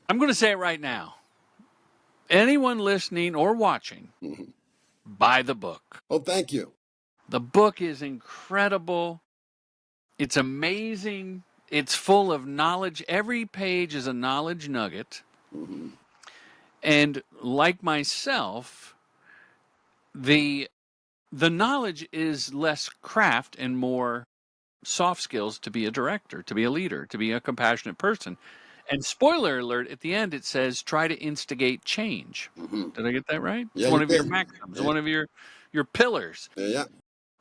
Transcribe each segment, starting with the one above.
I'm going to say it right now. Anyone listening or watching, Mhm. buy the book. Oh, thank you. The book is incredible. It's amazing. It's full of knowledge. Every page is a knowledge nugget. Mhm. And like myself, the the knowledge is less craft and more soft skills to be a director, to be a leader, to be a compassionate person. And spoiler alert, at the end it says try to instigate change. Mhm. Did I get that right? It's Yeah, one you of your did. maxims, Yeah, one of your pillars. yeah.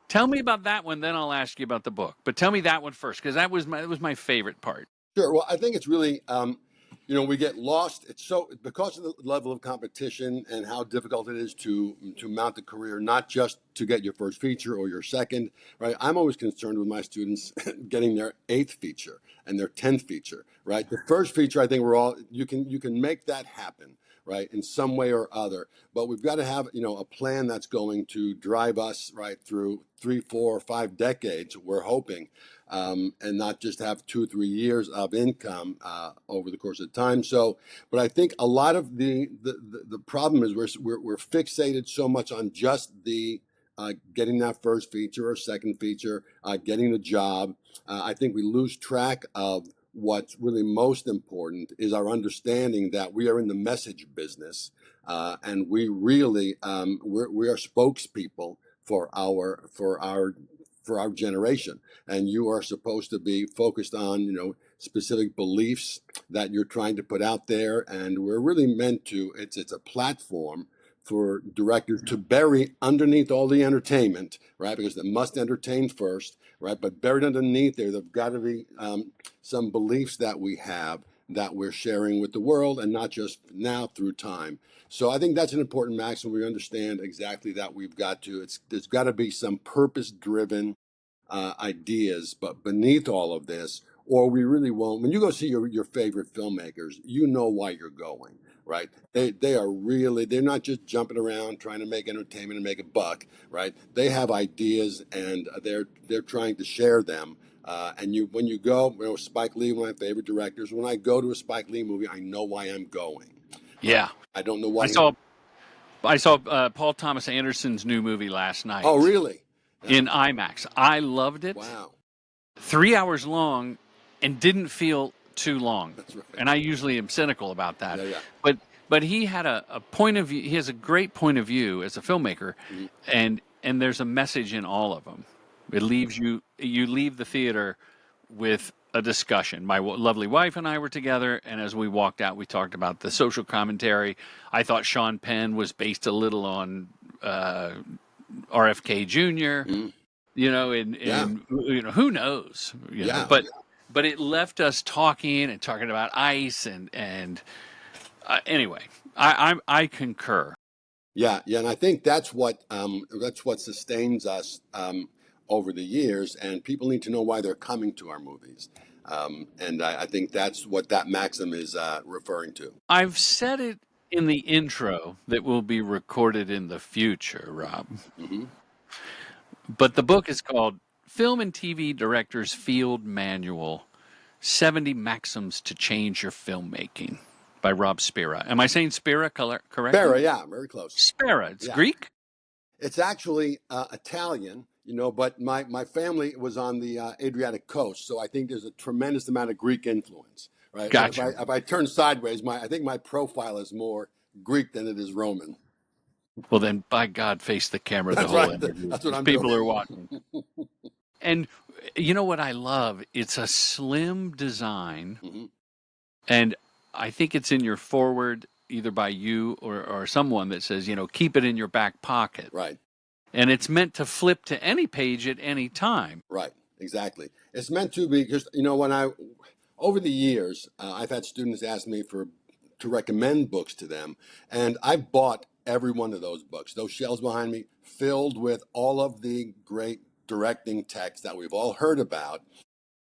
Tell me about that one, then I'll ask you about the book. But tell me that one first, because that was my favorite part. Sure. Well, I think it's really, we get lost. It's so because of the level of competition and how difficult it is to mount a career, not just to get your first feature or your second. Right. I'm always concerned with my students getting their eighth feature and their 10th feature. Right. The first feature, I think we're all you can make that happen. Right, in some way or other, but we've got to have a plan that's going to drive us right through 3, 4, or 5 decades. We're hoping, and not just have 2 or 3 years of income over the course of time. So, but I think a lot of the problem is we're fixated so much on just the getting that first feature or second feature, getting the job. I think we lose track of what's really most important is our understanding that we are in the message business, and we really we are spokespeople for our generation, and you are supposed to be focused on specific beliefs that you're trying to put out there, and we're really meant to it's a platform for directors to bury underneath all the entertainment, right? Because they must entertain first, right? But buried underneath there've got to be some beliefs that we have that we're sharing with the world, and not just now, through time. So I think that's an important maxim. We understand exactly that there's got to be some purpose-driven ideas, but beneath all of this, or we really won't. When you go see your favorite filmmakers, you know why you're going, right? They're not just jumping around trying to make entertainment and make a buck, right? They have ideas, and they're trying to share them. And when you go, Spike Lee, one of my favorite directors. When I go to a Spike Lee movie, I know why I'm going. Right? Yeah. I don't know I why. saw I saw Paul Thomas Anderson's new movie last Oh, night really? Yeah. in IMAX. I loved it. Wow. 3 hours long and didn't feel too long. That's right. And I usually am cynical about that. Yeah, yeah. But he had a point of view. He has a great point of view as a filmmaker, Mhm. and there's a message in all of them. It leaves you leave the theater with a discussion. My lovely wife and I were together, and as we walked out, we talked about the social commentary. I thought Sean Penn was based a little on RFK Jr. Mhm. Yeah. And who knows, Yeah. but it left us talking and talking about ice and anyway, I concur. Yeah, yeah, and I think that's what sustains us over the years, and people need to know why they're coming to our movies, and I think that's what that maxim is referring to. I've said it in the intro that will be recorded in the future, Rob. Hmm. But the book is called Film and TV Directors Field Manual 70 Maxims to Change Your Filmmaking by Rob Spera. Am I saying Spera correctly? Spera, yeah, very close. Spera, it's Yeah, Greek? it's actually Italian, but my family was on the Adriatic coast, so I think there's a tremendous amount of Greek influence, right? So if I Gotcha. if I turn sideways, I think my profile is more Greek than it is Roman. Well, then, by God, face the camera the That's whole right. interview That's what because I'm doing. people are watching. And you know what I love? It's a slim design, Hmm. and I think it's in your forward, either by you or someone that says, keep it in your back pocket. Right. And it's meant to flip to any page at any time. Right, exactly. It's meant to be because over the years, I've had students ask me to recommend books to them, and I bought every one of those books. Those shelves behind me filled with all of the great directing texts that we've all heard about,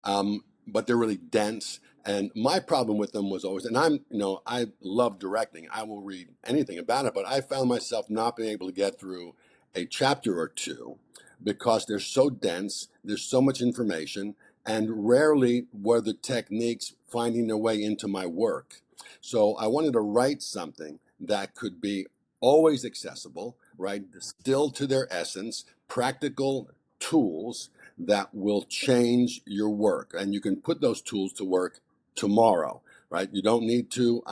but they're really dense. And my problem with them was always, and I love directing. I will read anything about it, but I found myself not being able to get through a chapter or two because they're so dense. There's so much information, and rarely were the techniques finding their way into my work. So I wanted to write something that could be always accessible, right? Distilled to their essence, practical tools that will change your work. And you can put those tools to work tomorrow, right? You don't need to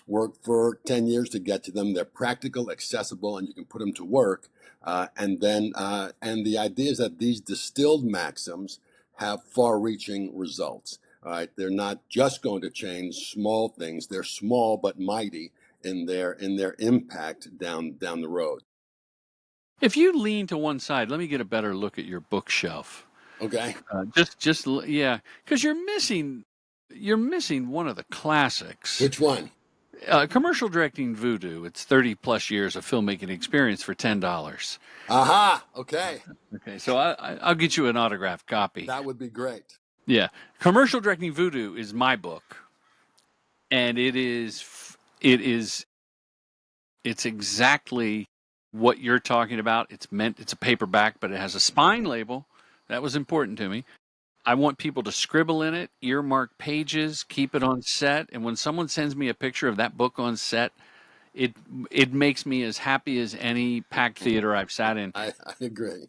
work for 10 years to get to them. They're practical, accessible, and you can put them to work. And the idea is that these distilled maxims have far-reaching results. All right, they're not just going to change small things. They're small but mighty in their impact down the road. If you lean to one side, let me get a better look at your bookshelf. Okay. Yeah, because you're missing one of the classics. Which one? Commercial directing voodoo. It's 30 plus years of filmmaking experience for $10. Aha. Okay. Okay, so I'll get you an autographed copy. That would be great. Yeah, commercial directing voodoo is my book, and it's exactly what you're talking about. It's a paperback, but it has a spine label. That was important to me. I want people to scribble in it, earmark pages, keep it on set, and when someone sends me a picture of that book on set, it makes me as happy as any packed theater I've sat in. I agree.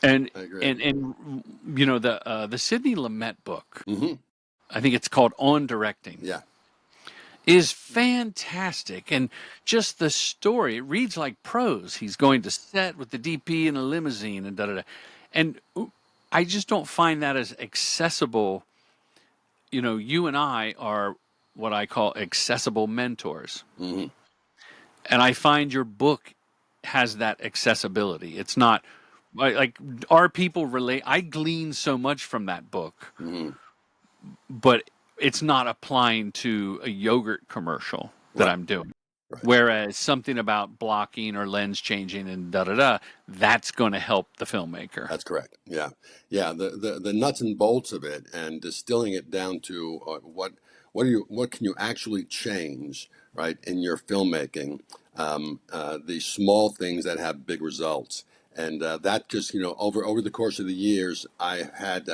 And I agree. and you know the Sidney Lumet book, Mm-hmm. I think it's called On Directing. Yeah. Is fantastic. And just the story, it reads like prose. He's going to set with the DP in a limousine and da da da. And I just don't find that as accessible. You know, you and I are what I call accessible mentors. Mm-hmm. And I find your book has that accessibility. It's not like our people relate. I glean so much from that book, Mm-hmm. but it's not applying to a yogurt commercial that Right. I'm doing. Right. Whereas something about blocking or lens changing and da da da, that's going to help the filmmaker. That's correct. Yeah, yeah. The nuts and bolts of it, and distilling it down to what can you actually change, right, in your filmmaking. The small things that have big results, and that just over the course of the years, I had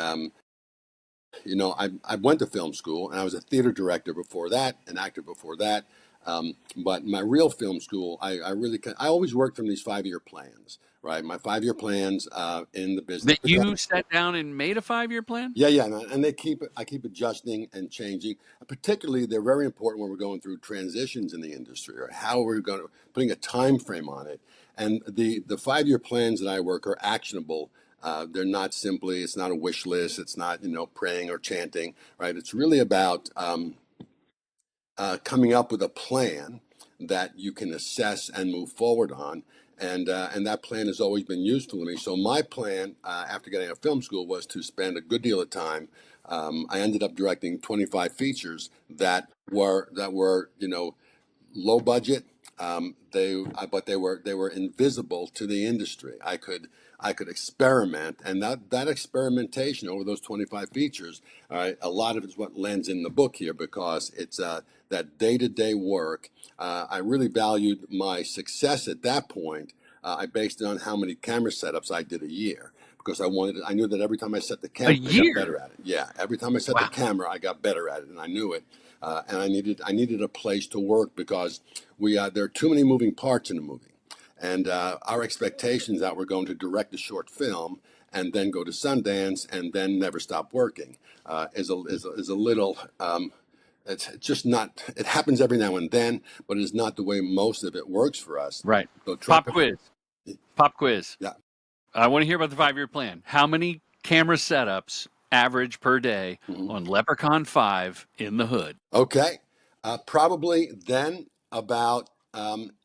I went to film school and I was a theater director before that, an actor before that. But my real film school, I always worked from these 5-year plans, right? My 5-year plans in the business. That you sat down and made a 5-year plan? Yeah, yeah, and I keep adjusting and changing. Particularly, they're very important when we're going through transitions in the industry, or how we're going to putting a time frame on it. And the 5-year plans that I work are actionable. They're not simply. It's not a wish list. It's not praying or chanting, right? It's really about coming up with a plan that you can assess and move forward on. And that plan has always been useful to me. So my plan after getting out of film school was to spend a good deal of time. I ended up directing 25 features that were low budget. But they were invisible to the industry. I could experiment, and that experimentation over those 25 features, all right, a lot of it's what lands in the book here because it's that day-to-day work. I really valued my success at that point. I based it on how many camera setups I did a year because I knew that every time I set the A camera, I got year? better at it. Yeah, every time I set the Wow. camera, I got better at it, and I knew it. And I needed a place to work because there are too many moving parts in a movie, and our expectations that we're going to direct a short film and then go to Sundance and then never stop working is a little. It's just not. It happens every now and then, but it's not the way most of it works for us. Right. So try. Pop quiz. Pop quiz. Yeah. I want to hear about the 5-year plan. How many camera setups average per day Mhm. on Leprechaun 5 in the hood? Okay. Probably then about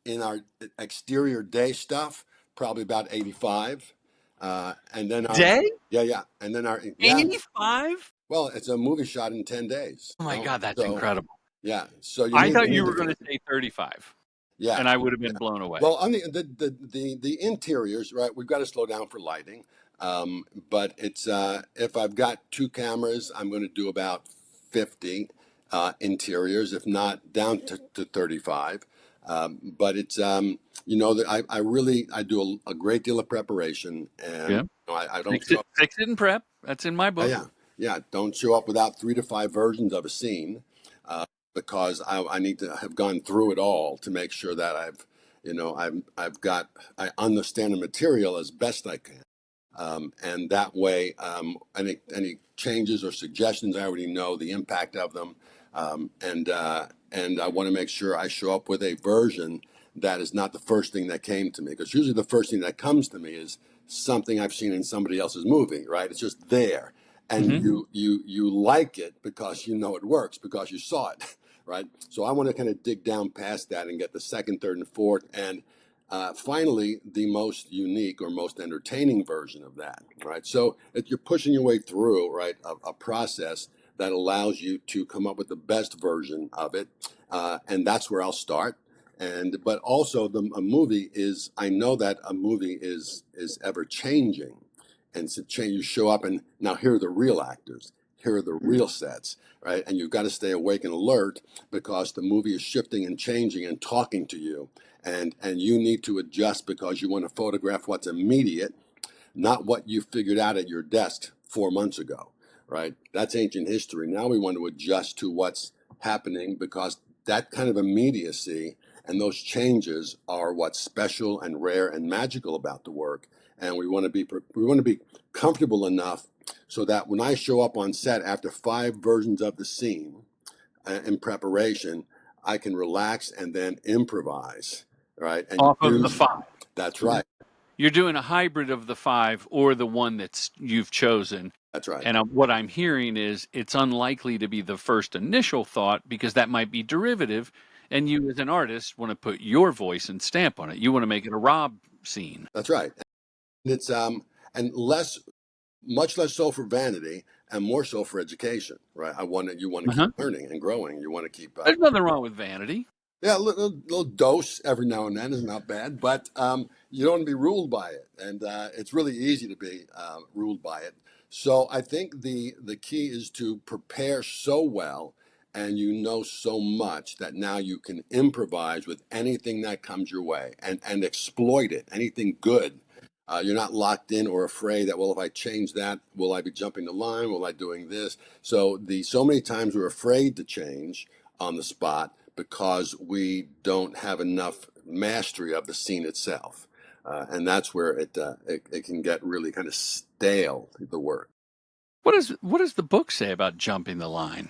in our exterior day stuff, probably about 85. And then our Day? yeah, and then our 85? well, it's a movie shot in 10 days. Oh my God, that's So incredible. yeah, so I thought you you need were to going to say 35, yeah. and I would have been blown away. Well, on the interiors, right? We've got to slow down for lighting. But it's if I've got 2 cameras, I'm going to do about 50 interiors, if not down to 35. But it's that I do a great deal of preparation, and Yeah. I don't show up. Fix it and prep. That's in my book. Yeah, Yeah, don't show up without 3 to 5 versions of a scene, uh, because I need to have gone through it all to make sure that I understand the material as best I can. And that way, any changes or suggestions, I already know the impact of them, and I want to make sure I show up with a version that is not the first thing that came to me, because usually the first thing that comes to me is something I've seen in somebody else's movie, right? It's just there, and Hmm. you like it because you know it works because you saw it, right? So I want to kind of dig down past that and get the second, third, and fourth, and finally, the most unique or most entertaining version of that, right? So if you're pushing your way through, right, a process that allows you to come up with the best version of it, and that's where I'll start. And but also a movie is, I know that a movie is ever changing, and so change, you show up and now here are the real actors, here are the real sets, right? And you've got to stay awake and alert because the movie is shifting and changing and talking to you, and you need to adjust because you want to photograph what's immediate, not what you figured out at your desk 4 months ago, right? That's ancient history. Now we want to adjust to what's happening because that kind of immediacy and those changes are what's special and rare and magical about the work. And we want to be comfortable enough so that when I show up on set after 5 versions of the scene in preparation, I can relax and then improvise, right? And Off of the use, five. that's right. You're doing a hybrid of the five or the one that's you've chosen. That's right. And what I'm hearing is it's unlikely to be the first initial thought because that might be derivative. And you, as an artist, want to put your voice and stamp on it. You want to make it a Rob scene. That's right. And it's and less, much less so for vanity and more so for education, right? You want to keep Uh-huh. learning and growing. You want to keep There's nothing wrong with vanity. yeah, a little dose every now and then is not bad, but you don't want to be ruled by it, and it's really easy to be ruled by it. So I think the key is to prepare so well, and you know so much that now you can improvise with anything that comes your way, and exploit it. Anything good. You're not locked in or afraid that, well, if I change that, will I be jumping the line? Will I doing this? So many times we're afraid to change on the spot because we don't have enough mastery of the scene itself. And that's where it can get really kind of stale, the work. What does the book say about jumping the line?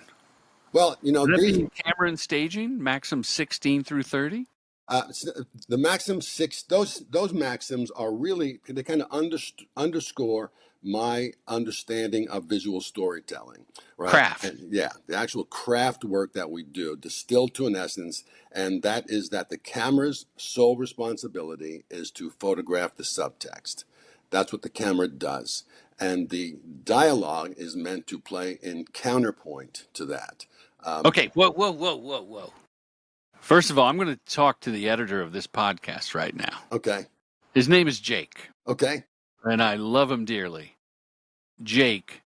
Well, Would that these be camera and staging, maxim 16 through 30? the maxim six, those maxims are really, they kind of underscore my understanding of visual storytelling, right? Craft. And yeah, the actual craft work that we do, distilled to an essence, and that is that the camera's sole responsibility is to photograph the subtext. That's what the camera does, and the dialogue is meant to play in counterpoint to that. Okay, whoa, whoa, whoa, whoa, whoa. First of all, I'm going to talk to the editor of this podcast right now. Okay, His name is Jake, okay, and I love him dearly. Jake,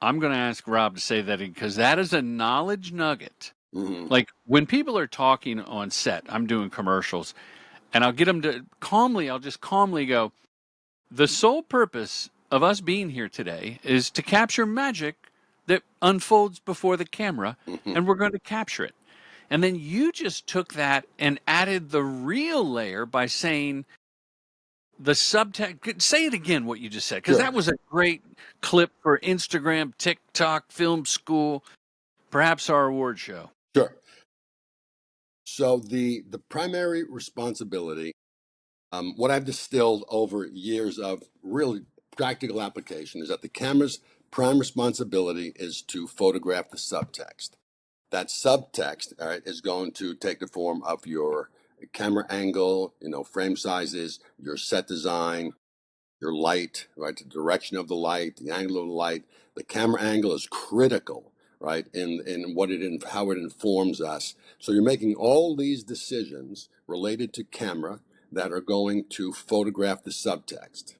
I'm going to ask Rob to say that because that is a knowledge nugget. hmm Like when people are talking on set, I'm doing commercials, and I'll get them to calmly, I'll just calmly go, the sole purpose of us being here today is to capture magic that unfolds before the camera, hmm and we're going to capture it. And then you just took that and added the real layer by saying the subtext. Say it again, what you just said, because Sure, that was a great clip for Instagram, TikTok, film school, perhaps our award show. sure. So the primary responsibility, what I've distilled over years of really practical application, is that the camera's prime responsibility is to photograph the subtext. That subtext, all right, is going to take the form of your camera angle, frame sizes, your set design, your light, right? The direction of the light, the angle of the light. The camera angle is critical, right? In how it informs us. So you're making all these decisions related to camera that are going to photograph the subtext.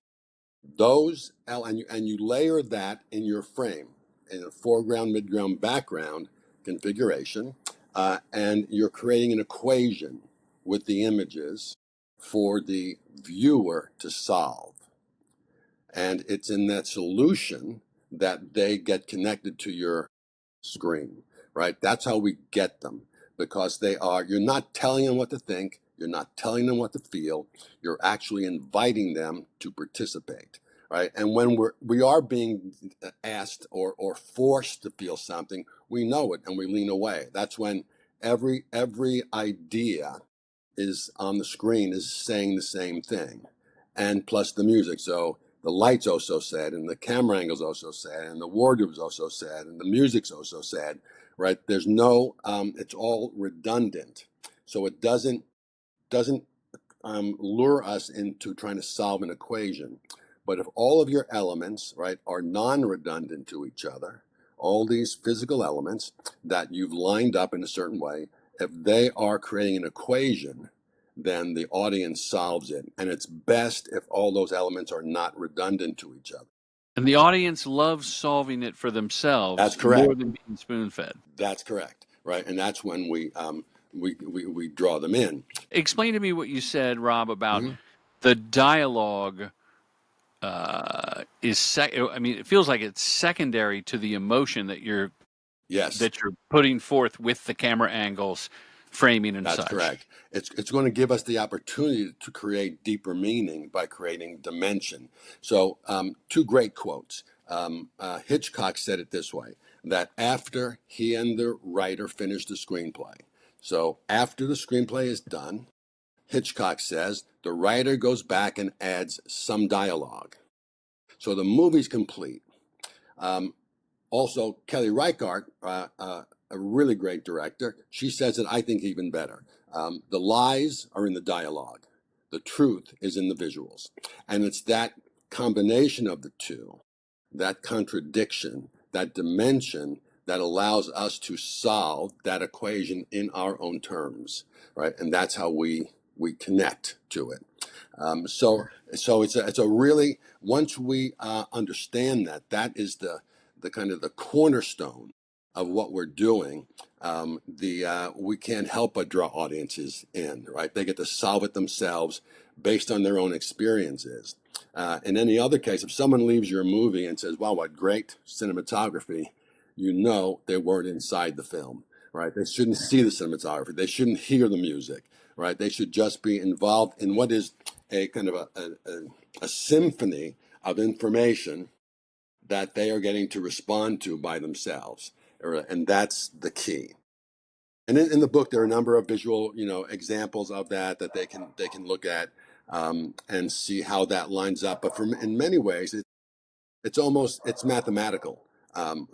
And you layer that in your frame in a foreground, midground, background configuration, and you're creating an equation with the images for the viewer to solve. And it's in that solution that they get connected to your screen, right? That's how we get them, because you're not telling them what to think, you're not telling them what to feel, you're actually inviting them to participate, right? And when we are being asked or forced to feel something, we know it and we lean away. That's when every idea is on the screen is saying the same thing, and plus the music. So the lights also said, and the camera angles also said, and the wardrobe's also said, and the music's also said, right? There's no, it's all redundant, so it doesn't lure us into trying to solve an equation. But if all of your elements, right, are non-redundant to each other, all these physical elements that you've lined up in a certain way, if they are creating an equation, then the audience solves it. And it's best if all those elements are not redundant to each other. And the audience loves solving it for themselves. That's correct. More than being spoon-fed. That's correct, right? And that's when we draw them in. Explain to me what you said, Rob, about Mhm. the dialogue I mean, it feels like it's secondary to the emotion that you're Yes. putting forth with the camera angles, framing, and That's such. correct. It's going to give us the opportunity to create deeper meaning by creating dimension. So, two great quotes. Hitchcock said it this way, that after he and the writer finish the screenplay, so after the screenplay is done, Hitchcock says the writer goes back and adds some dialogue. So the movie's complete. Um, Also, Kelly Reichardt, a really great director, she says it, I think, even better. The lies are in the dialogue, the truth is in the visuals. And it's that combination of the two, that contradiction, that dimension, that allows us to solve that equation in our own terms, right? And that's how we connect to it. So it's a really, once we understand that is the kind of the cornerstone of what we're doing. We can't help but draw audiences in, right? They get to solve it themselves based on their own experiences. In any other case, if someone leaves your movie and says, "Wow, what great cinematography," you know they weren't inside the film, right? They shouldn't see the cinematography. They shouldn't hear the music, right? They should just be involved in what is a kind of a symphony of information that they are getting to respond to by themselves, and that's the key. And in the book, there are a number of visual, examples of that they can look at and see how that lines up. But in many ways, it's mathematical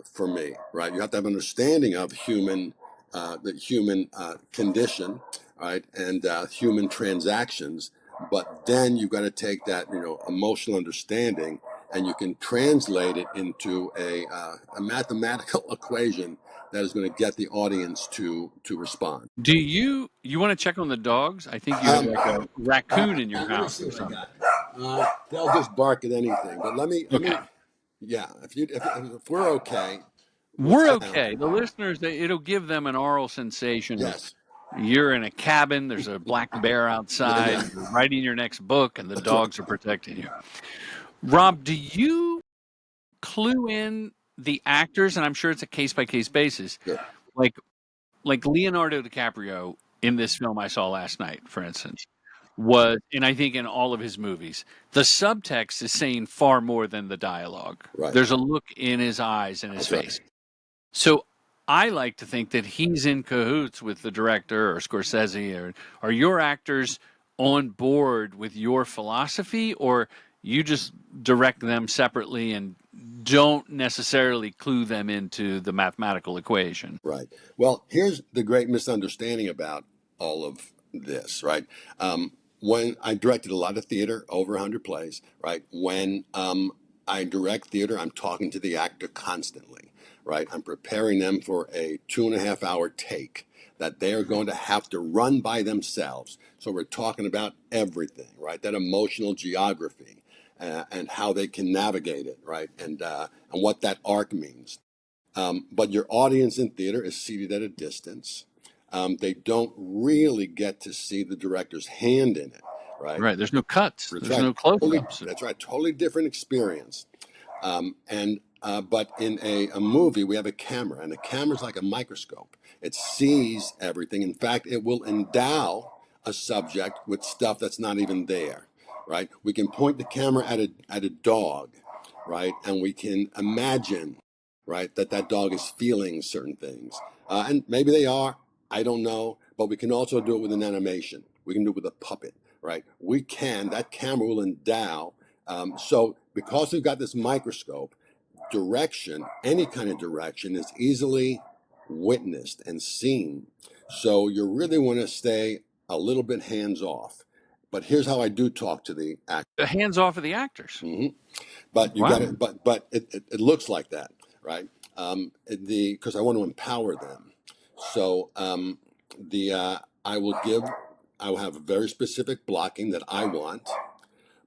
for me, right? You have to have an understanding of the human condition, right, and human transactions. But then you've got to take that, emotional understanding, and you can translate it into a mathematical equation that is going to get the audience to respond. Do you want to check on the dogs? I think you have like a raccoon in your Let me house see or what I something. got. They'll just bark at anything. But let me, Okay. yeah. If we're okay, we'll We're sit okay. down. The listeners, it'll give them an oral sensation of Yes, you're in a cabin, there's a black bear outside, yeah, you're writing your next book, and the that's right. dogs are protecting you. Rob, do you clue in the actors? And I'm sure it's a case by case basis. Sure. Like Leonardo DiCaprio in this film I saw last night, for instance, and I think in all of his movies, the subtext is saying far more than the dialogue. Right. There's a look in his eyes and his That's face. right. So I like to think that he's in cahoots with the director or Scorsese, or are your actors on board with your philosophy, or you just direct them separately and don't necessarily clue them into the mathematical equation? Right. Well, here's the great misunderstanding about all of this, right? When I directed a lot of theater, over 100 plays, right? When I direct theater, I'm talking to the actor constantly, right? I'm preparing them for a 2.5 hour take that they are going to have to run by themselves. So we're talking about everything, right? That emotional geography and how they can navigate it, right? And what that arc means. But your audience in theater is seated at a distance. They don't really get to see the director's hand in it, right? Right. There's no cuts. That's There's right. no close-ups. That's right. Totally different experience. And But in a movie, we have a camera, and a camera is like a microscope. It sees everything. In fact, it will endow a subject with stuff that's not even there, right? We can point the camera at a dog, right? And we can imagine, right, that that dog is feeling certain things. And maybe they are, I don't know, but we can also do it with an animation. We can do it with a puppet, right? That camera will endow. So because we've got this microscope, direction, any kind of direction, is easily witnessed and seen. So you really want to stay a little bit hands off. But here's how I do talk to the actor. The hands off of the actors. But you got Wow. it. But it looks like that, right? Because I want to empower them. So I will give. I will have a very specific blocking that I want,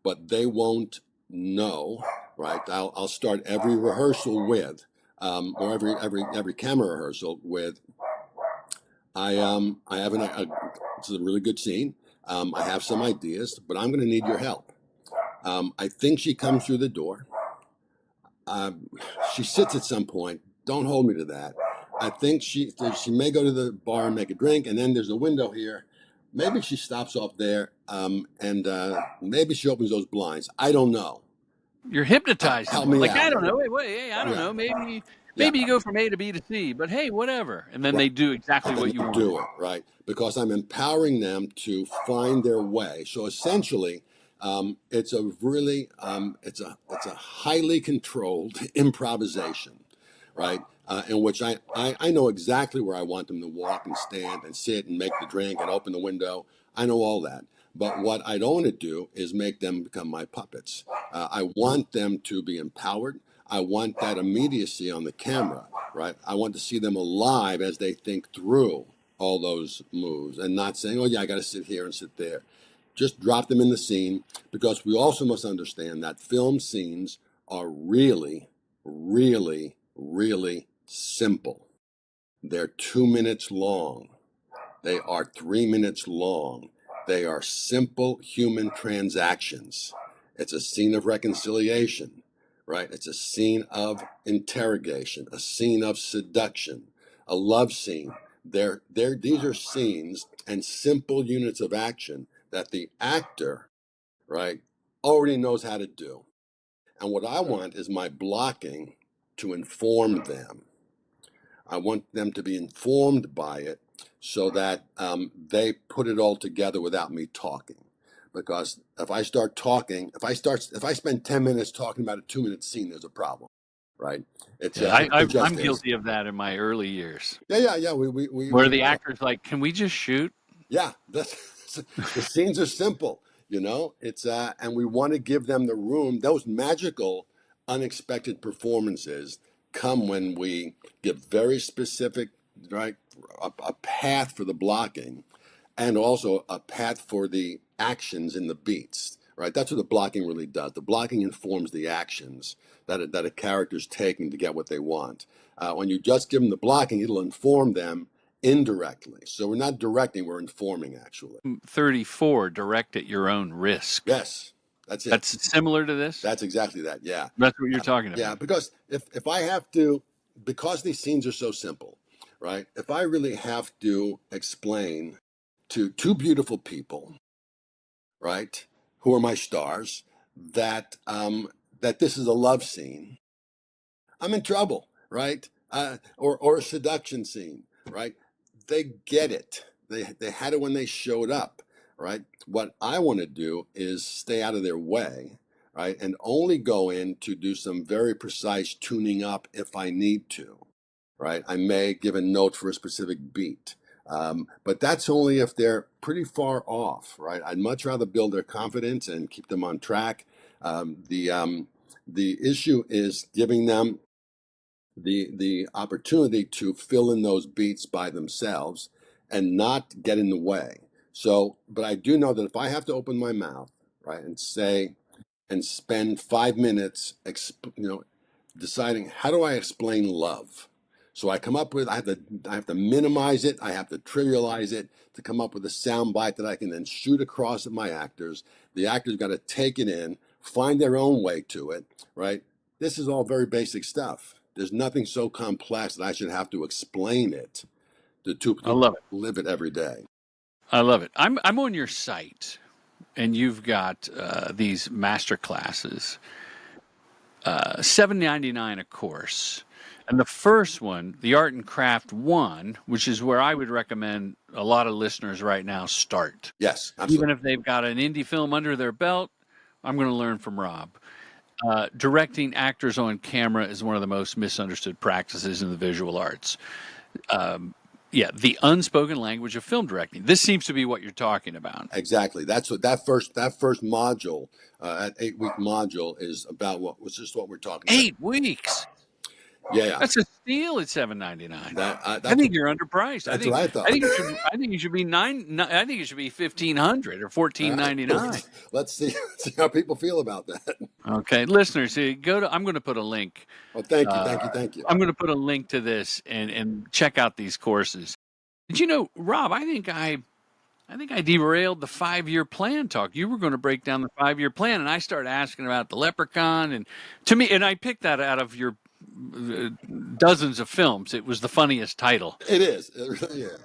but they won't know, right? I'll start every rehearsal with, or every camera rehearsal with. I have it's a really good scene. I have some ideas, but I'm going to need your help. I think she comes through the door. She sits at some point. Don't hold me to that. I think she may go to the bar and make a drink, and then there's a window here. Maybe she stops off there, and maybe she opens those blinds. I don't know. You're hypnotizing Help them. me Like, I out. don't know. Wait, hey, I don't Yeah, know. Maybe yeah. you go from A to B to C, but hey, whatever. And then Right. they do exactly And then what you they want. do it, right? Because I'm empowering them to find their way. So essentially, it's a really it's a highly controlled improvisation, right? In which I know exactly where I want them to walk and stand and sit and make the drink and open the window. I know all that. But what I don't want to do is make them become my puppets. I want them to be empowered. I want that immediacy on the camera, right? I want to see them alive as they think through all those moves and not saying, oh, yeah, I got to sit here and sit there. Just drop them in the scene, because we also must understand that film scenes are really, really, really simple. They're 2 minutes long. They are 3 minutes long. They are simple human transactions. It's a scene of reconciliation, right? It's a scene of interrogation, a scene of seduction, a love scene. These are scenes and simple units of action that the actor, right, already knows how to do. And what I want is my blocking to inform them. I want them to be informed by it, so that they put it all together without me talking. Because if I start talking, if I spend 10 minutes talking about a 2 minute scene, there's a problem, right? Yeah, It just I'm is. guilty of that in my early years, Yeah. where the actor's like, "Can we just shoot?" Yeah, that's the scenes are simple, It's and we want to give them the room. Those magical, unexpected performances come when we give very specific, right, a path for the blocking, and also a path for the actions in the beats. Right, that's what the blocking really does. The blocking informs the actions that a character's taking to get what they want. When you just give them the blocking, it'll inform them indirectly. So we're not directing, we're informing, actually. 34, direct at your own risk. Yes, that's it. That's similar to this. That's exactly that. Yeah. That's what you're talking Yeah, about. because if I have to, because these scenes are so simple, right? If I really have to explain to two beautiful people, right, who are my stars, that this is a love scene, I'm in trouble, right? Or a seduction scene, right? They get it. They had it when they showed up, right? What I want to do is stay out of their way, right? And only go in to do some very precise tuning up if I need to, right? I may give a note for a specific beat. But that's only if they're pretty far off, right? I'd much rather build their confidence and keep them on track. The issue is giving them the opportunity to fill in those beats by themselves and not get in the way. So, but I do know that if I have to open my mouth, right, and say and spend 5 minutes, deciding how do I explain love. So I come up with I have to minimize it, I have to trivialize it to come up with a sound bite that I can then shoot across at my actors. The actors got to take it in, find their own way to it, right? this is all very basic stuff. There's nothing so complex that I should have to explain it to I people love it. who live it every day. I love it. I'm on your site, and you've got these master classes, $7.99 a course. And the first one, the Art and Craft one, which is where I would recommend a lot of listeners right now start. Yes, Even absolutely. if they've got an indie film under their belt, I'm going to learn from Rob. Directing actors on camera is one of the most misunderstood practices in the visual arts. Yeah, the unspoken language of film directing. This seems to be what you're talking about. Exactly. That's what that first module, that 8-week module is about. What was just what we're talking about. 8 weeks. Yeah, yeah. That's a steal at $7.99. I That's think you're underpriced. what I thought. I think it should be I think it should be 1,500 or All right. 14.99. Let's see how people feel about that. Okay, listeners, go to. I'm going to put a link. Well, thank you, Uh, thank you, thank you. I'm going to put a link to this and check out these courses. Did you know, Rob? I think I derailed the 5-year plan talk. You were going to break down the 5-year plan, and I started asking about the Leprechaun, and to me, and I picked that out of your dozens of films. It was the funniest title, It is. It really is.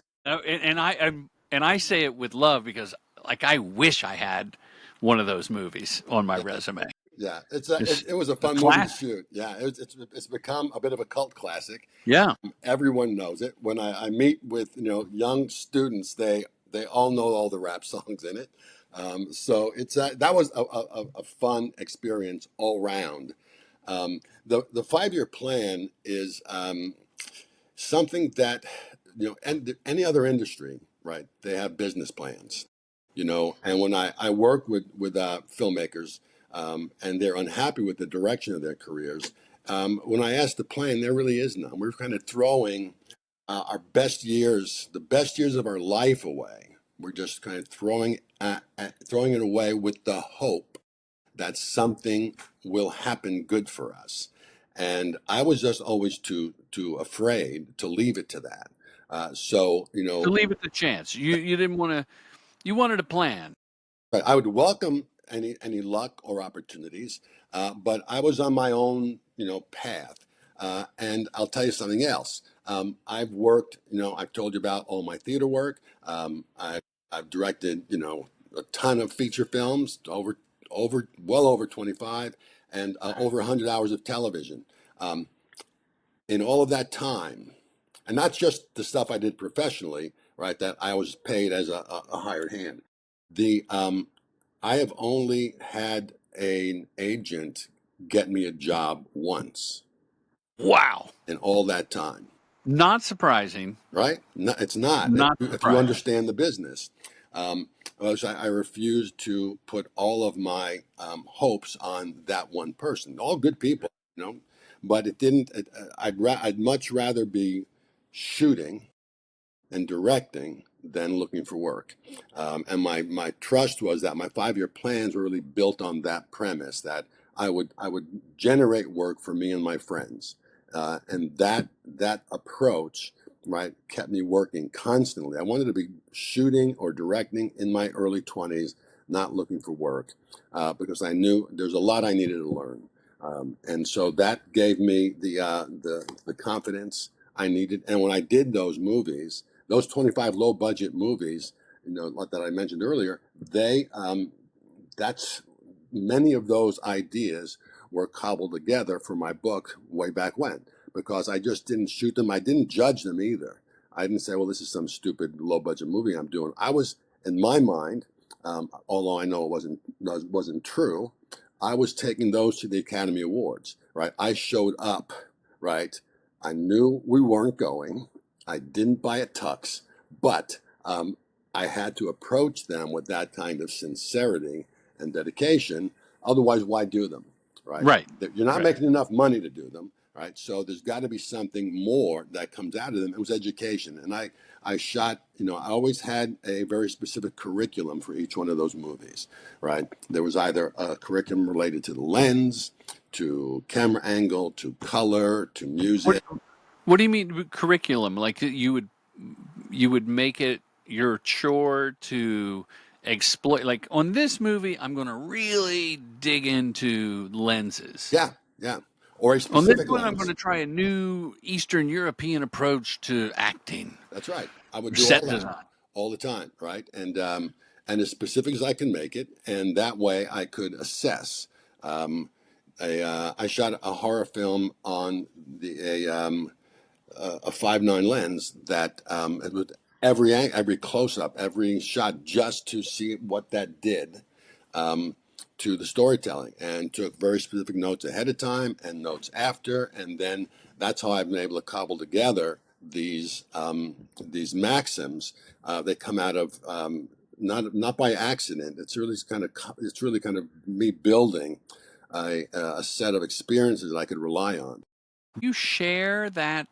and I say it with love because, like, I wish I had one of those movies on my Yeah, resume. yeah. It's It was a a fun movie to classic. shoot. Yeah, it's become a bit of a cult classic. Yeah. Everyone knows it. When I meet with young students, they all know all the rap songs in it. So that was a fun experience all round. The 5-year plan is something that and any other industry, right? They have business plans, and when I work with filmmakers, and they're unhappy with the direction of their careers, when I ask the plan, there really is none. We're kind of throwing our best years, the best years of our life away. We're just kind of throwing it away with the hope that something will happen good for us. And I was just always too afraid to leave it to that. So To leave it to chance. You didn't want to. You wanted a plan. right, I would welcome any luck or opportunities, but I was on my own path. And I'll tell you something else. I've worked. I've told you about all my theater work. I've directed a ton of feature films, well over 25, and over 100 hours of television. Um, in all of that time, and not just the stuff I did professionally, right? That I was paid as a hired hand. The I have only had an agent get me a job once Wow. in all that time, Not surprising. right? No, it's not Not if you surprising. understand the business. So I refused to put all of my hopes on that one person. All good people, but it didn't. I'd much rather be shooting and directing than looking for work. And my trust was that my 5-year plans were really built on that premise that I would generate work for me and my friends, and that approach, right, kept me working constantly. I wanted to be shooting or directing in my early 20s, not looking for work, because I knew there's a lot I needed to learn. And so that gave me the confidence I needed. And when I did those movies, those 25 low budget movies, like that I mentioned earlier, that's many of those ideas were cobbled together for my book way back when, because I just didn't shoot them. I didn't judge them either. I didn't say, well, this is some stupid low budget movie I'm doing. I was, in my mind, although I know it wasn't true, I was taking those to the Academy Awards, right? I showed up, right? I knew we weren't going. I didn't buy a tux, but I had to approach them with that kind of sincerity and dedication. Otherwise, why do them, right? Right. You're not Right. making enough money to do them, right? So there's got to be something more that comes out of them. It was education, and I shot. I always had a very specific curriculum for each one of those movies, right? There was either a curriculum related to the lens, to camera angle, to color, to What music. What do you mean curriculum? Like you would make it your chore to exploit. Like on this movie, I'm going to really dig into lenses. Yeah, yeah. or a On this specific one, I'm going lens. to try a new Eastern European approach to acting That's right. I would or do all set that design. all the time, right? And as specific as I can make it, and that way I could assess. Um, I shot a horror film on a 5.9 lens that it was every close up, every shot, just to see what that did um, to the storytelling, and took very specific notes ahead of time and notes after, and then that's how I've been able to cobble together these maxims that come out of not by accident. It's really kind of me building a set of experiences that I could rely on. You share that,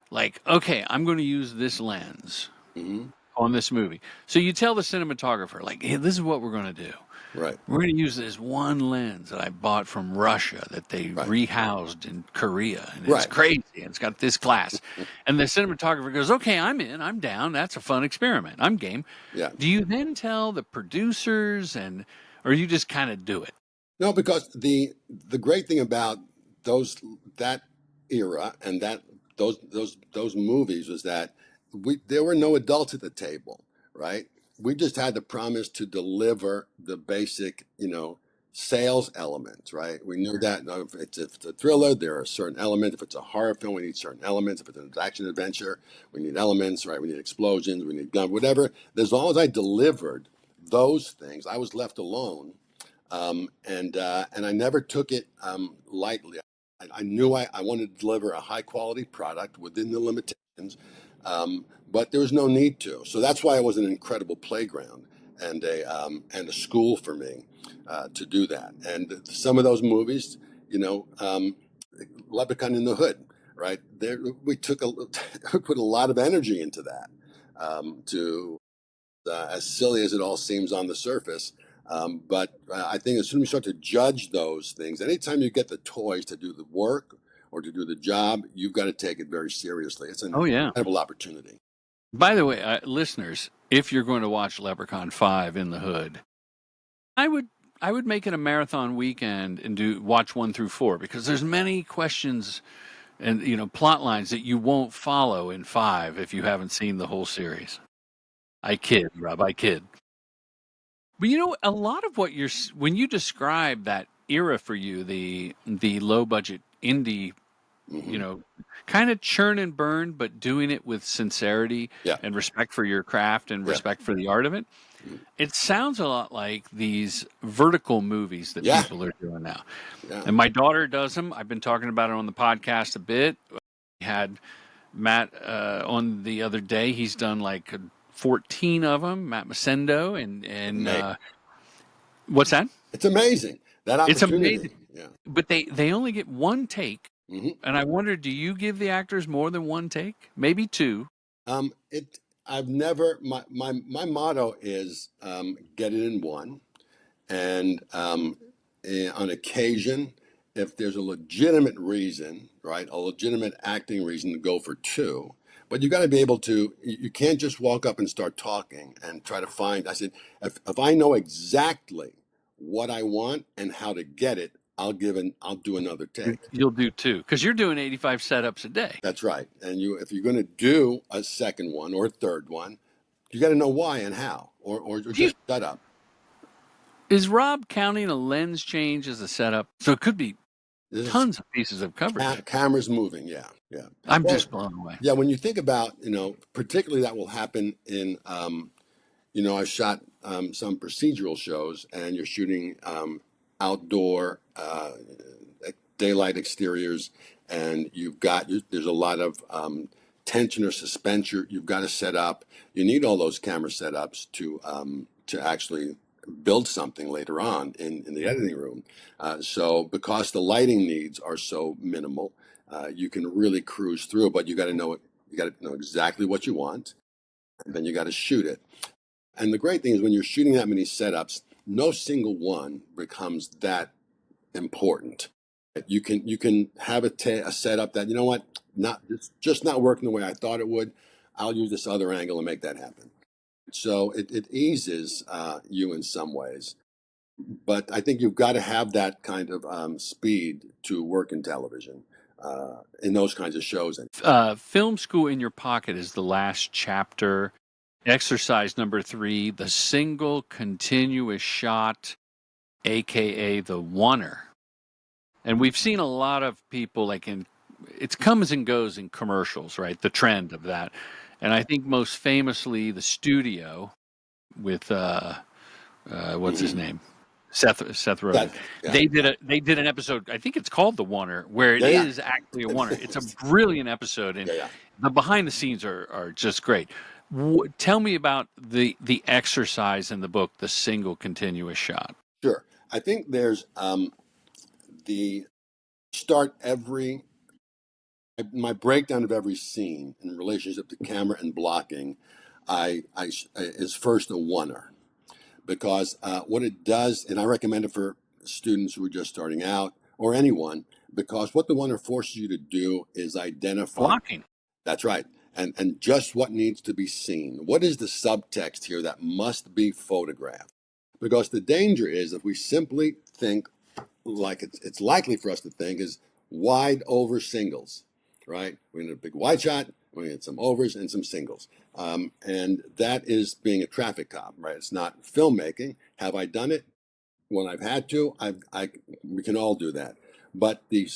like, okay, I'm going to use this lens Hmm. on this movie. So you tell the cinematographer, like, hey, this is what we're going to do. Right, We're going to use this one lens that I bought from Russia that they right, rehoused in Korea, and it's right. crazy. And it's got this glass. And the cinematographer goes, okay, I'm in, I'm down. That's a fun experiment. I'm game. Yeah. Do you then tell the producers, or you just kind of do it? No, because the great thing about those that era and those movies was that there were no adults at the table, right? We just had the promise to deliver the basic, sales elements, right? We knew that if it's a thriller, there are certain elements. If it's a horror film, we need certain elements. If it's an action adventure, we need elements, right? We need explosions, we need gun, whatever. As long as I delivered those things, I was left alone, and I never took it lightly. I knew I wanted to deliver a high quality product within the limitations, but there was no need to. So that's why it was an incredible playground and a school for me to do that. And some of those movies, Leprechaun in the Hood, right there, we took we put a lot of energy into that. To As silly as it all seems on the surface. But I think as soon as you start to judge those things, anytime you get the toys to do the work or to do the job, you've got to take it very seriously. It's an Oh, yeah. incredible opportunity. By the way, listeners, if you're going to watch Leprechaun 5 in the Hood, I would I would make it a marathon weekend and do watch 1 through 4 because there's many questions and plot lines that you won't follow in 5 if you haven't seen the whole series. I kid, Rob, I kid. But a lot of what when you describe that era for you, the low budget indie, you Hmm. know, kind of churn and burn, but doing it with sincerity Yeah, and respect for your craft and yeah, respect for the art of it. mhm. It sounds a lot like these vertical movies that Yeah, people are doing now. yeah. And my daughter does them. I've been talking about it on the podcast a bit. We had Matt on the other day. He's done like 14 of them, Matt Masendo. And Amazing. what's that? It's amazing that It's amazing. opportunity. Yeah. But they only get one take. Hmm. And I wonder, do you give the actors more than one take? Maybe two. It. I've never. My motto is get it in one. And on occasion, if there's a legitimate reason, right, a legitimate acting reason to go for two, but you got to be able to, you can't just walk up and start talking and try to find. I said, if I know exactly what I want and how to get it, I'll do another take. You'll do two because you're doing 85 setups a day. That's right. And if you're going to do a second one or a third one, you got to know why and how, or Do you, just shut up. is Rob counting a lens change as a setup? So it could be This is tons of pieces of coverage. cameras moving. Yeah, yeah. I'm Well, just blown away. yeah. When you think about, particularly that will happen in, I shot some procedural shows, and you're shooting outdoor daylight exteriors, and there's a lot of tension or suspense you've got to set up. You need all those camera setups to actually build something later on in the editing room. So because the lighting needs are so minimal, you can really cruise through. But you got to know exactly what you want, and then you got to shoot it. And the great thing is when you're shooting that many setups, no single one becomes that important. You can have a setup that, not it's just not working the way I thought it would. I'll use this other angle and make that happen. So it eases you in some ways. but I think you've got to have that kind of speed to work in television, in those kinds of shows. Film School in Your Pocket is the last chapter. Exercise number 3, the single continuous shot, aka the oneer. And we've seen a lot of people it comes and goes in commercials, right? The trend of that. And I think most famously the studio with what's his name? Seth Rogen. That, yeah, They did an episode, I think it's called The Oneer, where it yeah, yeah, is actually a Oneer. It's a brilliant episode, and yeah, yeah. the behind the scenes are just great. Tell me about the exercise in the book, the single continuous shot. Sure. I think there's the start every my breakdown of every scene in relationship to camera and blocking. I is first a oneer, because what it does, and I recommend it for students who are just starting out or anyone, because what the oneer forces you to do is identify. Blocking. That's right. And just what needs to be seen. What is the subtext here that must be photographed? Because the danger is if we simply think like it's likely for us to think is wide over singles, right? We're going to a big wide shot, we're going to get some overs and some singles. And that is being a traffic cop, right? It's not filmmaking. Have I done it? When I've had to, we can all do that. But the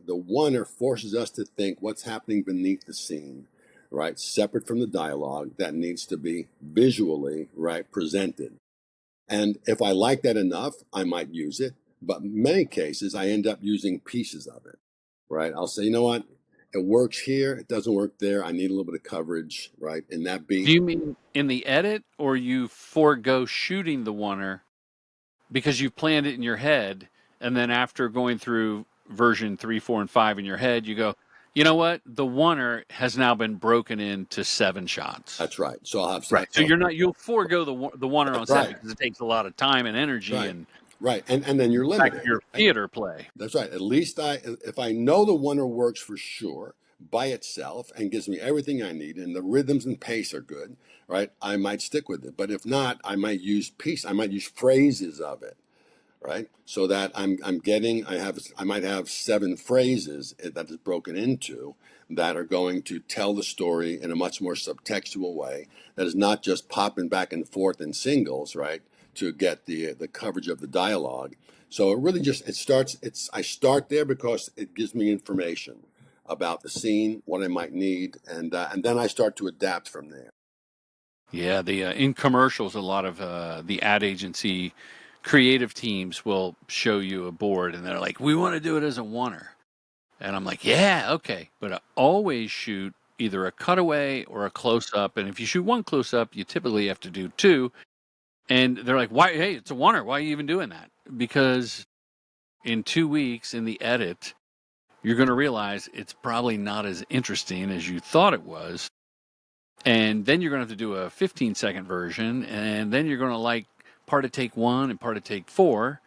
oneer forces us to think what's happening beneath the scene, right? Separate from the dialogue that needs to be visually, right, presented. And if I like that enough, I might use it. But in many cases, I end up using pieces of it, right? I'll say, you know what? It works here. It doesn't work there. I need a little bit of coverage, right? In that Do beat. you mean in the edit, or you forego shooting the Oneer because you've planned it in your head, and then after going through version 3, 4, and 5 in your head, you go, you know what? The Oneer has now been broken into 7 shots. That's right. So I'll have Right. So you'll forego the Oneer on that's set right. because it takes a lot of time and energy, Right. and Right. And then you're back to limited. your theater play. That's right. At least if I know the oneer works for sure by itself and gives me everything I need and the rhythms and pace are good, right? I might stick with it. But if not, I might use phrases of it, right? So that I might have 7 phrases that is broken into that are going to tell the story in a much more subtextual way that is not just popping back and forth in singles, right? To get the coverage of the dialogue. So it really just I start there because it gives me information about the scene, what I might need, and then I start to adapt from there. Yeah, the in commercials, a lot of the ad agency creative teams will show you a board, and they're like, "We want to do it as a Oneer," and I'm like, "Yeah, okay," but I always shoot either a cutaway or a close up, and if you shoot one close up, you typically have to do 2. And they're like, "Why? Hey, it's a Oneer. Why are you even doing that?" Because in 2 weeks in the edit, you're going to realize it's probably not as interesting as you thought it was. And then you're going to have to do a 15-second version. And then you're going to like part of take 1 and part of take 4.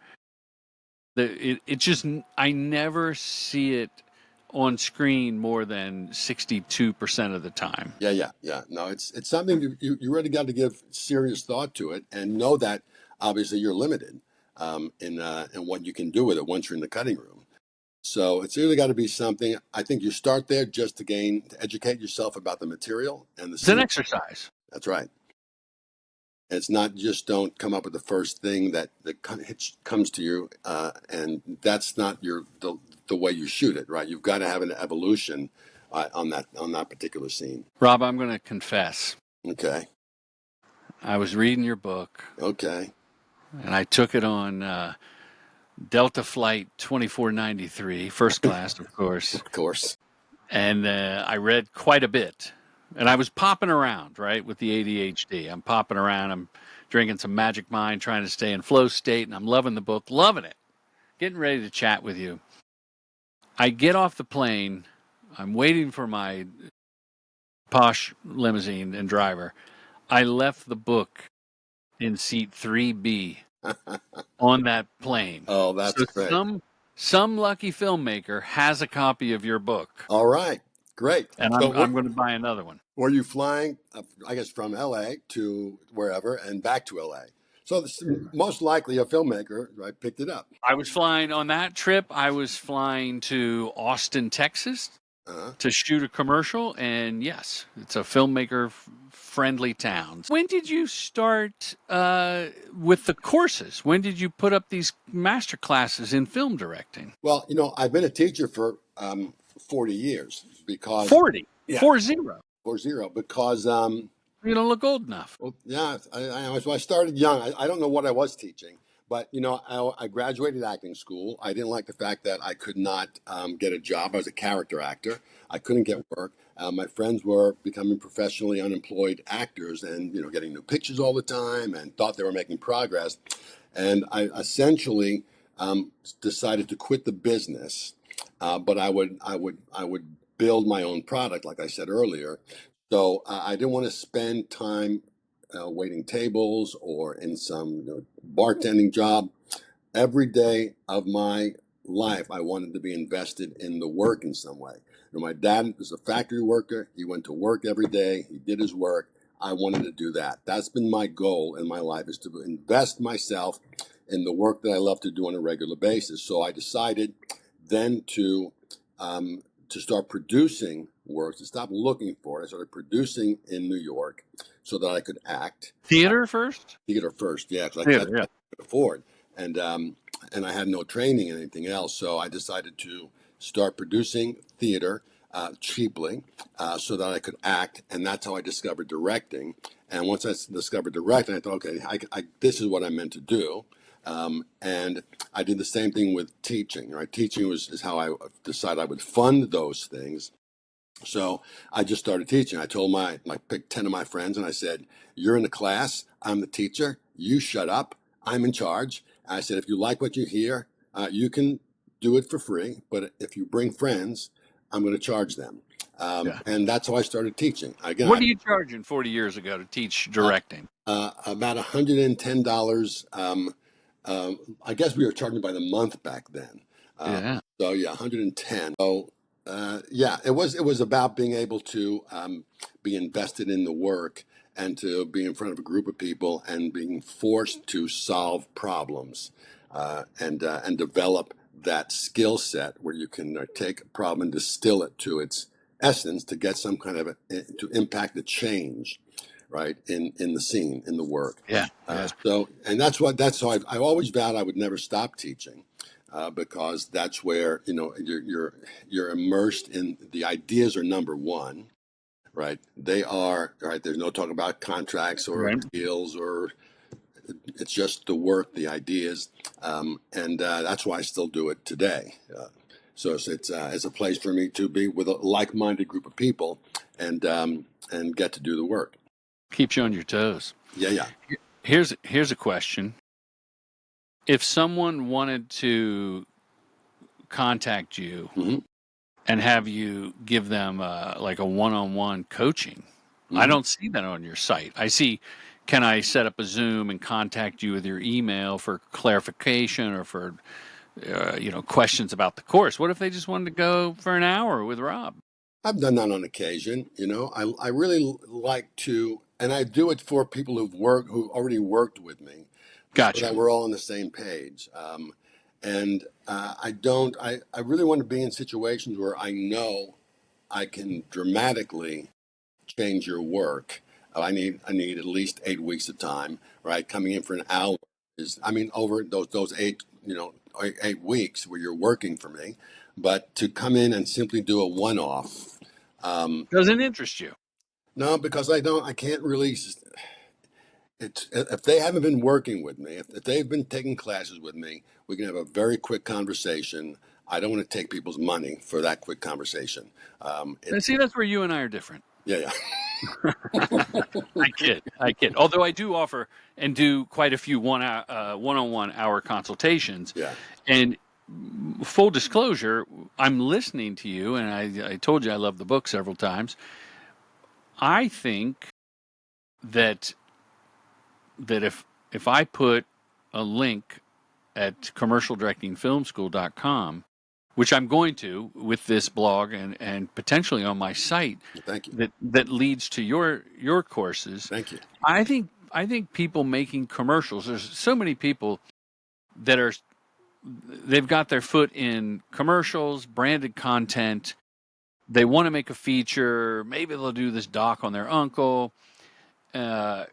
It just, I never see it on screen more than 62% of the time. Yeah, yeah, yeah. No, it's something you really got to give serious thought to it and know that obviously you're limited in what you can do with it once you're in the cutting room. So it's really got to be something. I think you start there just to educate yourself about the material and the It's an scene. exercise. That's right. It's not just don't come up with the first thing comes to you, and that's not the way you shoot it, right? You've got to have an evolution on that particular scene. Rob, I'm going to confess. Okay. I was reading your book, Okay. and I took it on Delta Flight 2493, first class, of course. Of course. And I read quite a bit. And I was popping around, right, with the ADHD. I'm popping around. I'm drinking some Magic Mind, trying to stay in flow state, and I'm loving the book, loving it. Getting ready to chat with you. I get off the plane. I'm waiting for my posh limousine and driver. I left the book in seat 3B on that plane. Oh, that's So great. some lucky filmmaker has a copy of your book, All right. Great. and So I'm going to buy another one. were you flying, I guess, from LA to wherever and back to LA? So this, most likely a filmmaker, right, picked it up. I was flying on that trip. I was flying to Austin, Texas Uh-huh. to shoot a commercial. And yes, it's a filmmaker friendly town. When did you start with the courses? When did you put up these master classes in film directing? Well, I've been a teacher for 40 years because, 40, yeah, 40. 40, because, You don't look old enough. well, yeah, I started young. I don't know what I was teaching, but, I graduated acting school. I didn't like the fact that I could not get a job. I was a character actor. I couldn't get work. My friends were becoming professionally unemployed actors and, getting new pictures all the time and thought they were making progress. And I essentially decided to quit the business, but I would build my own product, like I said earlier. So I didn't want to spend time waiting tables or in some bartending job. Every day of my life, I wanted to be invested in the work in some way. My dad was a factory worker. He went to work every day. He did his work. I wanted to do that. That's been my goal in my life, is to invest myself in the work that I love to do on a regular basis. So I decided then to start producing work, to stop looking for it. I started producing in New York so that I could act. Theater first? Theater first, yeah, because that's Theater, what yeah. I could afford. And I had no training in anything else, so I decided to start producing theater cheaply so that I could act, and that's how I discovered directing. And once I discovered directing, I thought, okay, this is what I'm meant to do. And I did the same thing with teaching. Right, teaching is how I decided I would fund those things. So I just started teaching. I told picked 10 of my friends and I said, you're in the class. I'm the teacher. You shut up. I'm in charge. I said, if you like what you hear, you can do it for free. But if you bring friends, I'm going to charge them. Yeah. And that's how I started teaching. Again, What are you charging 40 years ago to teach directing? about $110. I guess we were charging by the month back then. Yeah. So yeah, 110. So yeah, it was about being able to be invested in the work and to be in front of a group of people and being forced to solve problems and develop that skill set where you can take a problem and distill it to its essence to get some kind of to impact a change, right, in the scene, in the work. Yeah. Yeah. So, and that's so I always vowed I would never stop teaching, because that's where you're immersed in the ideas are number one, right? They are right. There's no talk about contracts or Right. deals or it's just the work, the ideas, and that's why I still do it today. So it's a place for me to be with a like-minded group of people and get to do the work. Keeps you on your toes. Yeah, yeah. Here's a question. If someone wanted to contact you Hmm. and have you give them like a one-on-one coaching, I Hmm. don't see that on your site. I see, can I set up a Zoom and contact you with your email for clarification or for questions about the course? What if they just wanted to go for an hour with Rob? I've done that on occasion. I really like to, and I do it for people who already worked with me, so Gotcha. that we're all on the same page. And I really want to be in situations where I know I can dramatically change your work. I need at least 8 weeks of time, right? Coming in for an hour over those 8 weeks where you're working for me, but to come in and simply do a one-off. Doesn't interest you. No, because I can't really. It's if they haven't been working with me, if they've been taking classes with me, we can have a very quick conversation. I don't want to take people's money for that quick conversation. And see, that's where you and I are different. Yeah, I kid. I kid. Although I do offer and do quite a few one-on-one hour consultations. yeah. And full disclosure, I'm listening to you, and I told you I love the book several times. I think that if I put a link at commercialdirectingfilmschool.com, which I'm going to with this blog and potentially on my site, Thank you, that leads to your courses. thank you. I think I think people making commercials. There's so many people that are they've got their foot in commercials, branded content. They want to make a feature. Maybe they'll do this doc on their uncle. Uh,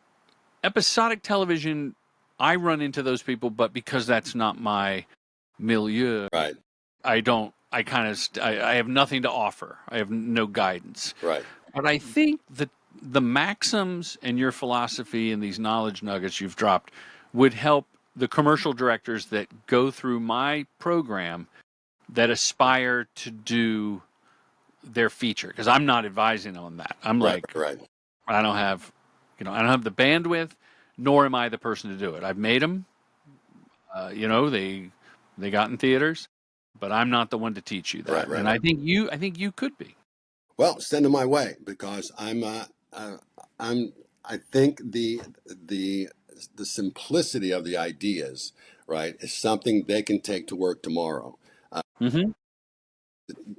Episodic television, I run into those people, but because that's not my milieu, Right. I don't. I kind of. I have nothing to offer. I have no guidance. Right. But I think that the maxims and your philosophy and these knowledge nuggets you've dropped would help the commercial directors that go through my program that aspire to do their feature, because I'm not advising on that. I'm Right. like, Right. I don't have, I don't have the bandwidth, nor am I the person to do it. I've made them, they got in theaters, but I'm not the one to teach you Right. that. Right. And I think you could be. Well, send them my way because I'm, I think the simplicity of the ideas, right, is something they can take to work tomorrow. Mm-hmm.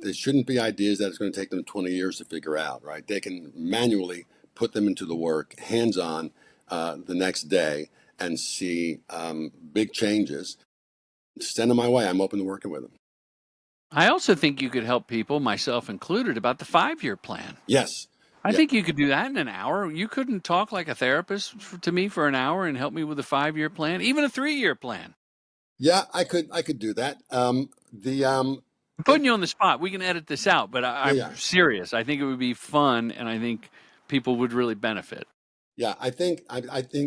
There shouldn't be ideas that it's going to take them 20 years to figure out, right? They can manually put them into the work, hands on, the next day and see big changes. Send them my way. I'm open to working with them. I also think you could help people, myself included, about the 5-year plan. Yes. I Yeah. think you could do that in an hour. You couldn't talk like a therapist to me for an hour and help me with a 5-year plan, even a 3-year plan. Yeah, I could do that. I'm If putting you on the spot. We can edit this out, but yeah, I'm yeah. serious. I think it would be fun, and I think people would really benefit. Yeah, I think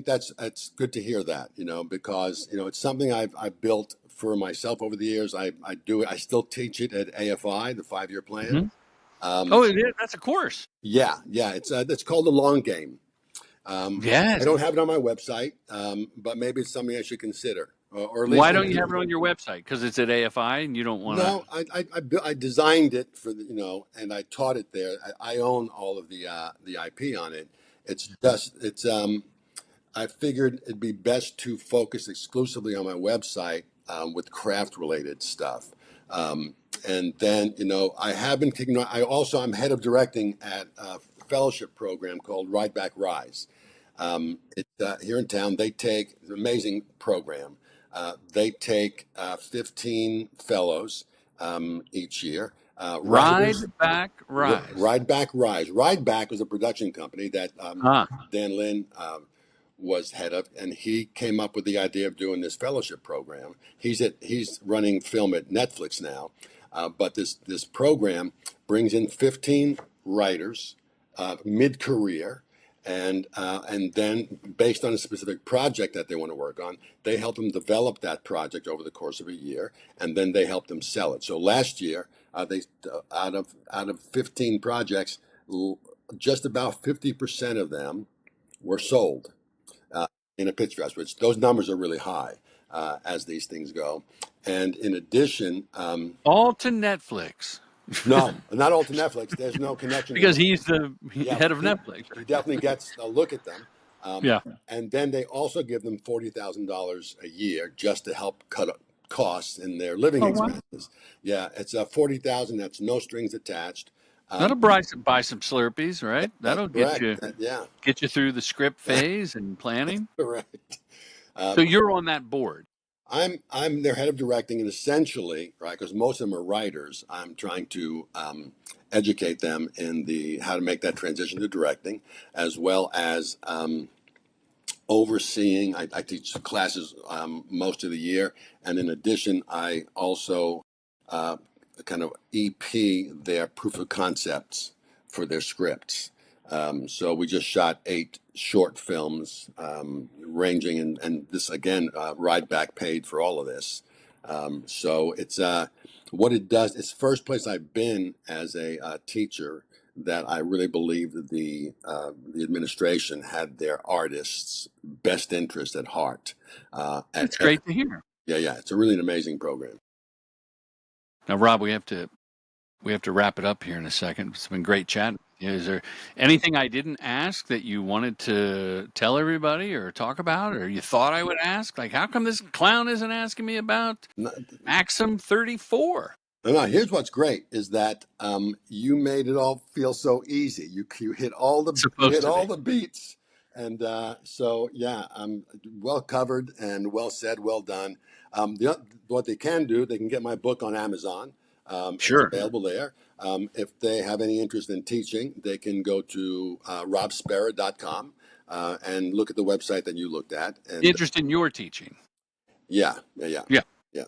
that's good to hear that, because it's something I've built for myself over the years. I do it. I still teach it at AFI, the 5-year plan. Hmm. Um, Oh, it is. That's a course. yeah, it's called the long game. I Yes. don't have it on my website, but maybe it's something I should consider, or at least Why don't you have it on your website? Because it's at AFI, and you don't want to. no. I designed it for and I taught it there. I own all of the IP on it. It's I figured it'd be best to focus exclusively on my website with craft related stuff. Um, and then, I have been kicking on. I'm head of directing at a fellowship program called Ride Back Rise. It's here in town. It's an amazing program. They take 15 fellows each year, Ride writers. Back Rise. Ride Back Rise. Ride Back was a production company that Ah, Dan Lin was head of, and he came up with the idea of doing this fellowship program. He's running film at Netflix now, but this program brings in 15 writers mid career. And then, based on a specific project that they want to work on, they help them develop that project over the course of a year, and then they help them sell it. So last year, they out of 15 projects, just about 50% of them were sold uh, in a pitch fest, which those numbers are really high as these things go. And in addition, all to Netflix. no, not all to Netflix. There's no connection to Because Netflix. he's the Yeah, head of he, Netflix. he definitely gets a look at them. Um, Yeah. and then they also give them $40,000 a year just to help cut costs in their living Oh, wow. expenses. Yeah, it's 40,000. That's no strings attached. That'll Um, buy some Slurpees, right? that's That'll correct. Yeah, get you through the script phase and planning. correct. So Um, you're on that board. I'm their head of directing, and essentially, right, because most of them are writers. I'm trying to educate them in the how to make that transition to directing, as well as overseeing. I teach classes most of the year, and in addition, I also uh, kind of EP their proof of concepts for their scripts. So we just shot 8 short films, ranging, and this again, Ride Back paid for all of this. So it's what it does. It's the first place I've been as a teacher that I really believe that the administration had their artists' best interest at heart. That's great to hear. Yeah, it's a really an amazing program. Now, Rob, we have to wrap it up here in a second. It's been great chatting. Is there anything I didn't ask that you wanted to tell everybody or talk about, or you thought I would ask? Like, how come this clown isn't asking me about No, Maxim 34? no, here's what's great is that you made it all feel so easy. You hit all the Supposed to be. beats, And so, yeah, well covered and well said, well done. What they can do, they can get my book on Amazon. It's Sure. available there. If they have any interest in teaching, they can go to robspera.com and look at the website that you looked at. And Interest in your teaching. yeah, yeah, yeah, Yeah. yeah,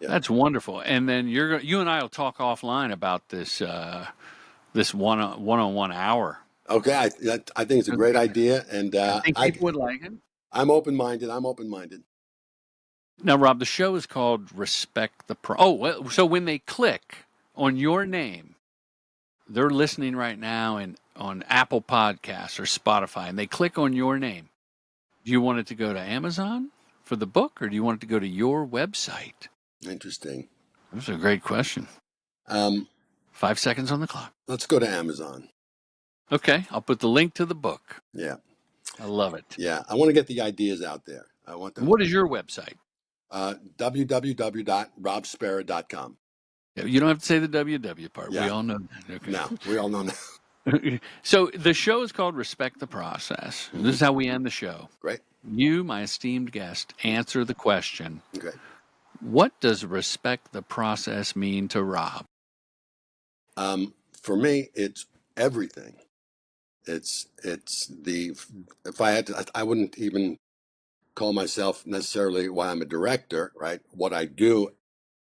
yeah. That's wonderful. And then you and I will talk offline about this one-on-one hour. Okay, I think it's a great idea, and I think people would like it. I'm open minded. I'm open minded. Now, Rob, the show is called Respect the Pro. Oh, well, so when they click on your name, they're listening right now on Apple Podcasts or Spotify, and they click on your name. Do you want it to go to Amazon for the book, or do you want it to go to your website? Interesting. That's a great question. Um, 5 seconds on the clock. let's go to Amazon. Okay, I'll put the link to the book. Yeah, I love it. yeah. I want to get the ideas out there. I want them. What is your website? www.robspera.com. You don't have to say the WW part. Yeah. We all know that. Okay. No, we all know now. So the show is called Respect the Process. Mm-hmm. This is how we end the show. Great. You, my esteemed guest, answer the question. Okay. What does respect the process mean to Rob? For me, it's everything. It's the if I had to, I wouldn't even call myself necessarily why I'm a director, right? What I do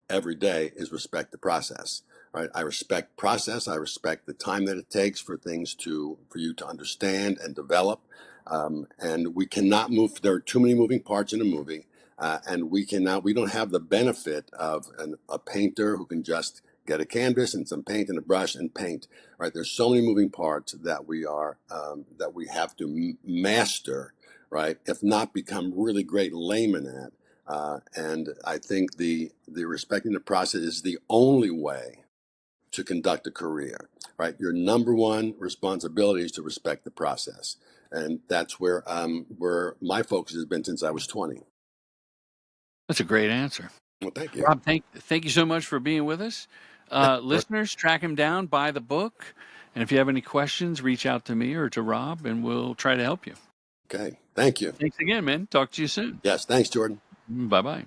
every day is respect the process, right? I respect process. I respect the time that it takes for for you to understand and develop. And we cannot move. There are too many moving parts in a movie, and we don't have the benefit of a painter who can just get a canvas and some paint and a brush and paint, right? There's so many moving parts that that we have to master, right? If not become really great laymen at. And I think the respecting the process is the only way to conduct a career, right? Your number one responsibility is to respect the process, and that's where my focus has been since I was 20. That's a great answer. Well, thank you. Rob, thank you so much for being with us. Listeners, track him down, buy the book. And if you have any questions, reach out to me or to Rob, and we'll try to help you. Okay, thank you. Thanks again, man. Talk to you soon. Yes, thanks, Jordan. Bye-bye.